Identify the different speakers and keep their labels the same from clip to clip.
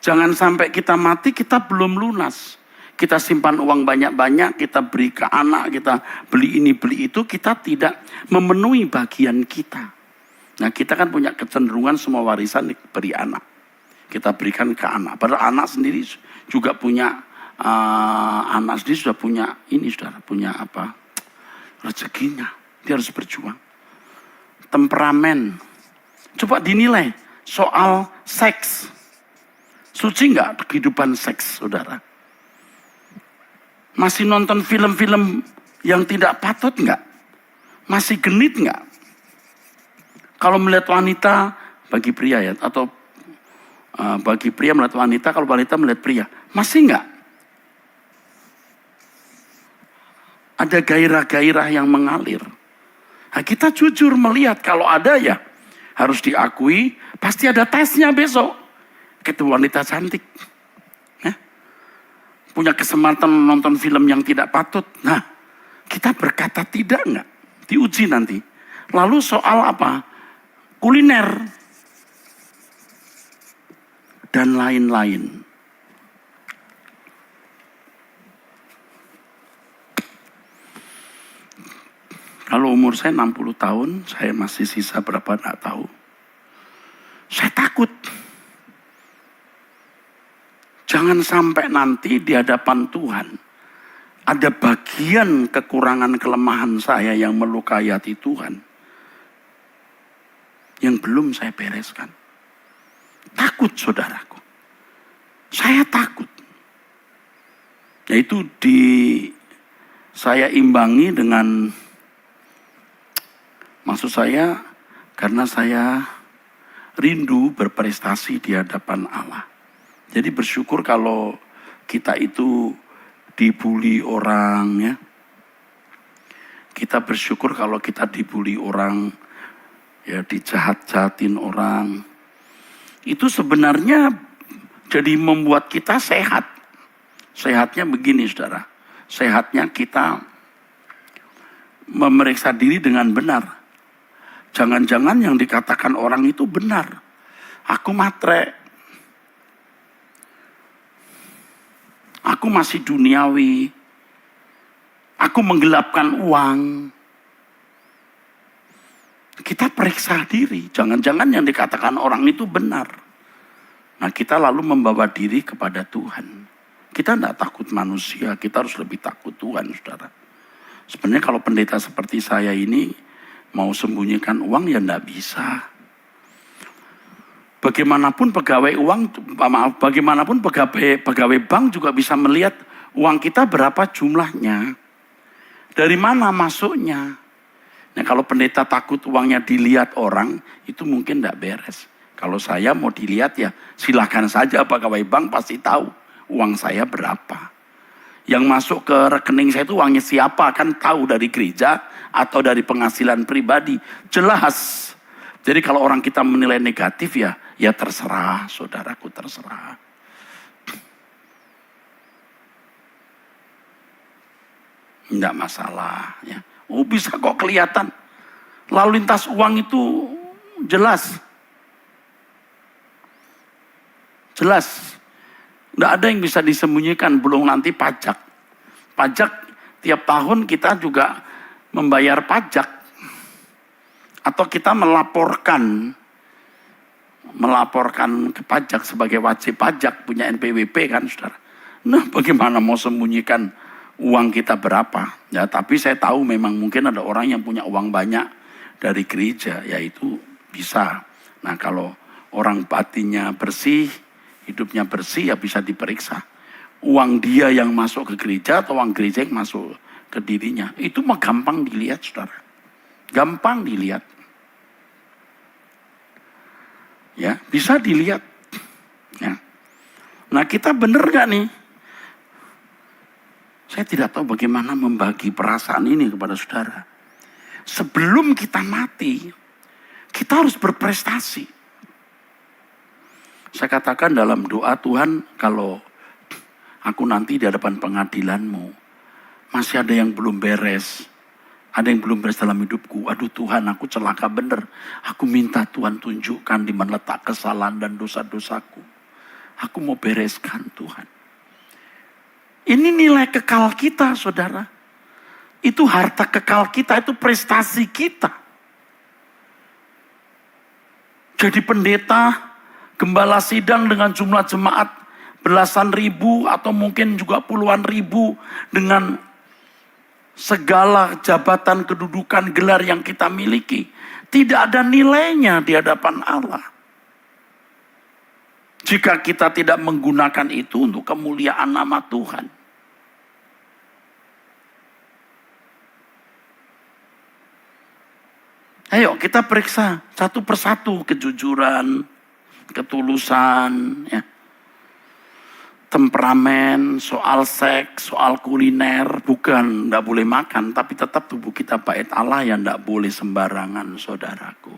Speaker 1: Jangan sampai kita mati, kita belum lunas. Kita simpan uang banyak-banyak, kita beri ke anak, kita beli ini, beli itu, kita tidak memenuhi bagian kita. Nah, kita kan punya kecenderungan semua warisan diberi anak. Kita berikan ke anak. Padahal anak sendiri juga punya, anak sendiri sudah punya ini, saudara, punya apa? Rezekinya. Dia harus berjuang. Temperamen. Coba dinilai soal seks. Suci nggak kehidupan seks, saudara? Masih nonton film-film yang tidak patut nggak? Masih genit nggak? Kalau melihat wanita, bagi pria ya, atau bagi pria melihat wanita, kalau wanita melihat pria, masih nggak? Ada gairah-gairah yang mengalir. Nah, kita jujur melihat kalau ada ya, harus diakui, pasti ada tesnya besok. Itu wanita cantik. Punya kesempatan nonton film yang tidak patut. Nah, kita berkata tidak enggak? Diuji nanti. Lalu soal apa? Kuliner. Dan lain-lain. Kalau umur saya 60 tahun, saya masih sisa berapa enggak tahu. Saya takut. Jangan sampai nanti di hadapan Tuhan ada bagian kekurangan kelemahan saya yang melukai hati Tuhan yang belum saya bereskan. Takut, saudaraku. Saya takut. Yaitu saya imbangi dengan, maksud saya, karena saya rindu berprestasi di hadapan Allah. Jadi bersyukur kalau kita itu dibully orang ya. Kita bersyukur kalau kita dibully orang, ya dijahat-jahatin orang. Itu sebenarnya jadi membuat kita sehat. Sehatnya begini, saudara. Sehatnya kita memeriksa diri dengan benar. Jangan-jangan yang dikatakan orang itu benar. Aku matre. Aku masih duniawi. Aku menggelapkan uang. Kita periksa diri. Jangan-jangan yang dikatakan orang itu benar. Nah, kita lalu membawa diri kepada Tuhan. Kita tidak takut manusia. Kita harus lebih takut Tuhan, saudara. Sebenarnya kalau pendeta seperti saya ini mau sembunyikan uang ya tidak bisa. Bagaimanapun pegawai pegawai bank juga bisa melihat uang kita berapa jumlahnya. Dari mana masuknya. Nah, kalau pendeta takut uangnya dilihat orang, itu mungkin tidak beres. Kalau saya mau dilihat ya silakan saja, pegawai bank pasti tahu uang saya berapa. Yang masuk ke rekening saya itu uangnya siapa, kan tahu dari gereja atau dari penghasilan pribadi. Jelas. Jadi kalau orang kita menilai negatif ya terserah, saudaraku, terserah. Enggak masalah ya. Oh, bisa kok kelihatan. Lalu lintas uang itu jelas. Jelas. Enggak ada yang bisa disembunyikan, belum nanti pajak. Pajak tiap tahun kita juga membayar pajak. Atau kita melaporkan ke pajak sebagai wajib pajak, punya NPWP kan, saudara. Nah, bagaimana mau sembunyikan uang kita berapa? Ya, tapi saya tahu memang mungkin ada orang yang punya uang banyak dari gereja, yaitu bisa. Nah, kalau orang batinnya bersih, hidupnya bersih, ya bisa diperiksa. Uang dia yang masuk ke gereja atau uang gereja yang masuk ke dirinya, itu mah gampang dilihat, saudara. Gampang dilihat. Ya, bisa dilihat. Ya. Nah, kita benar gak nih? Saya tidak tahu bagaimana membagi perasaan ini kepada saudara. Sebelum kita mati, kita harus berprestasi. Saya katakan dalam doa, Tuhan, kalau aku nanti di hadapan pengadilan-Mu, masih ada yang belum beres. Ada yang belum beres dalam hidupku. Aduh Tuhan, aku celaka bener. Aku minta Tuhan tunjukkan di mana letak kesalahan dan dosa-dosaku. Aku mau bereskan Tuhan. Ini nilai kekal kita, saudara. Itu harta kekal kita, itu prestasi kita. Jadi pendeta, gembala sidang dengan jumlah jemaat belasan ribu atau mungkin juga puluhan ribu dengan segala jabatan, kedudukan, gelar yang kita miliki. Tidak ada nilainya di hadapan Allah. Jika kita tidak menggunakan itu untuk kemuliaan nama Tuhan. Ayo kita periksa satu persatu kejujuran, ketulusan, ya. Temperamen, soal seks, soal kuliner, bukan tidak boleh makan, tapi tetap tubuh kita bait Allah yang tidak boleh sembarangan, saudaraku.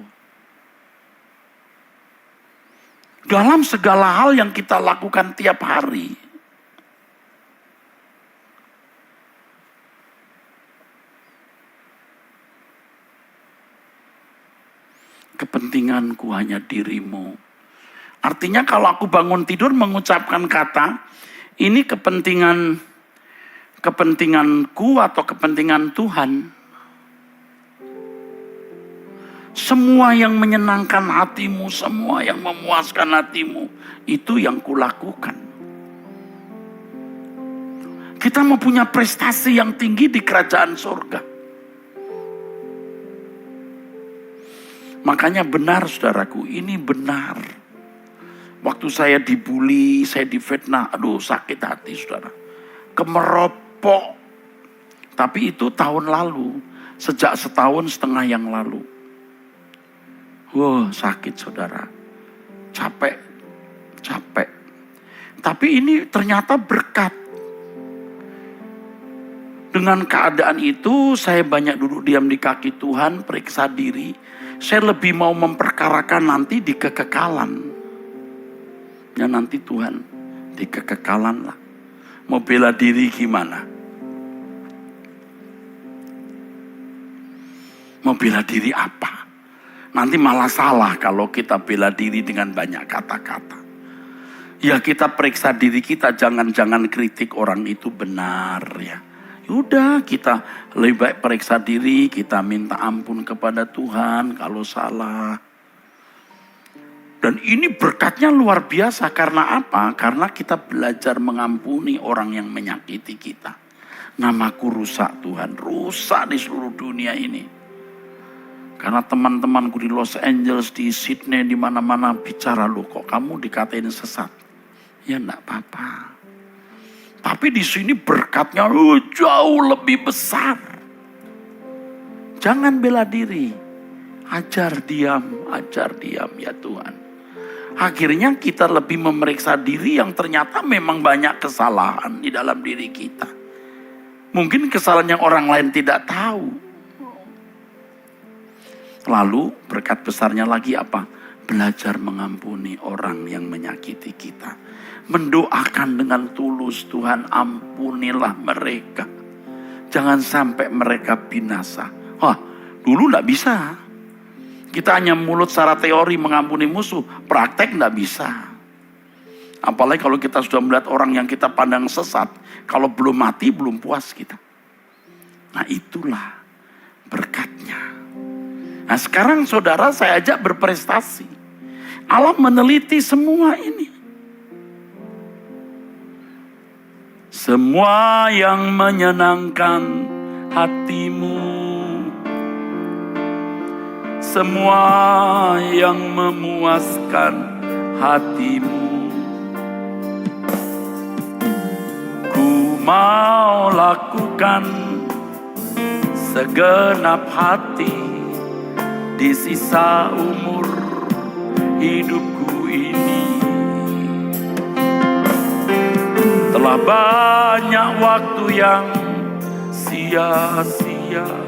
Speaker 1: Dalam segala hal yang kita lakukan tiap hari, kepentinganku hanya dirimu. Artinya kalau aku bangun tidur mengucapkan kata, ini kepentinganku atau kepentingan Tuhan. Semua yang menyenangkan hatimu, semua yang memuaskan hatimu, itu yang kulakukan. Kita mau punya prestasi yang tinggi di kerajaan surga. Makanya benar saudaraku, ini benar. Waktu saya dibully, saya difitnah, aduh sakit hati saudara. Kemeropok. Tapi itu tahun lalu, sejak setahun setengah yang lalu. Wah sakit saudara, capek. Tapi ini ternyata berkat. Dengan keadaan itu saya banyak duduk diam di kaki Tuhan, periksa diri. Saya lebih mau memperkarakan nanti di kekekalan. Ya nanti Tuhan di kekekalan lah. Mau bela diri gimana? Mau bela diri apa? Nanti malah salah kalau kita bela diri dengan banyak kata-kata. Ya kita periksa diri kita, jangan-jangan kritik orang itu benar ya. Yaudah kita lebih baik periksa diri, kita minta ampun kepada Tuhan kalau salah. Dan ini berkatnya luar biasa. Karena apa? Karena kita belajar mengampuni orang yang menyakiti kita. Namaku rusak Tuhan. Rusak di seluruh dunia ini. Karena teman-temanku di Los Angeles, di Sydney, di mana-mana bicara, loh kok kamu dikatain sesat. Ya enggak apa-apa. Tapi di sini berkatnya jauh lebih besar. Jangan bela diri. Ajar diam ya Tuhan. Akhirnya kita lebih memeriksa diri yang ternyata memang banyak kesalahan di dalam diri kita. Mungkin kesalahan yang orang lain tidak tahu. Lalu berkat besarnya lagi apa? Belajar mengampuni orang yang menyakiti kita. Mendoakan dengan tulus, Tuhan ampunilah mereka. Jangan sampai mereka binasa. Wah, dulu tidak bisa. Kita hanya mulut secara teori mengampuni musuh, praktek tidak bisa. Apalagi kalau kita sudah melihat orang yang kita pandang sesat, kalau belum mati belum puas kita. Nah itulah berkatnya. Nah sekarang saudara saya ajak berprestasi. Allah meneliti semua ini. Semua yang menyenangkan hatimu, semua yang memuaskan hatimu, ku mau lakukan segenap hati di sisa umur hidupku ini. Telah banyak waktu yang sia-sia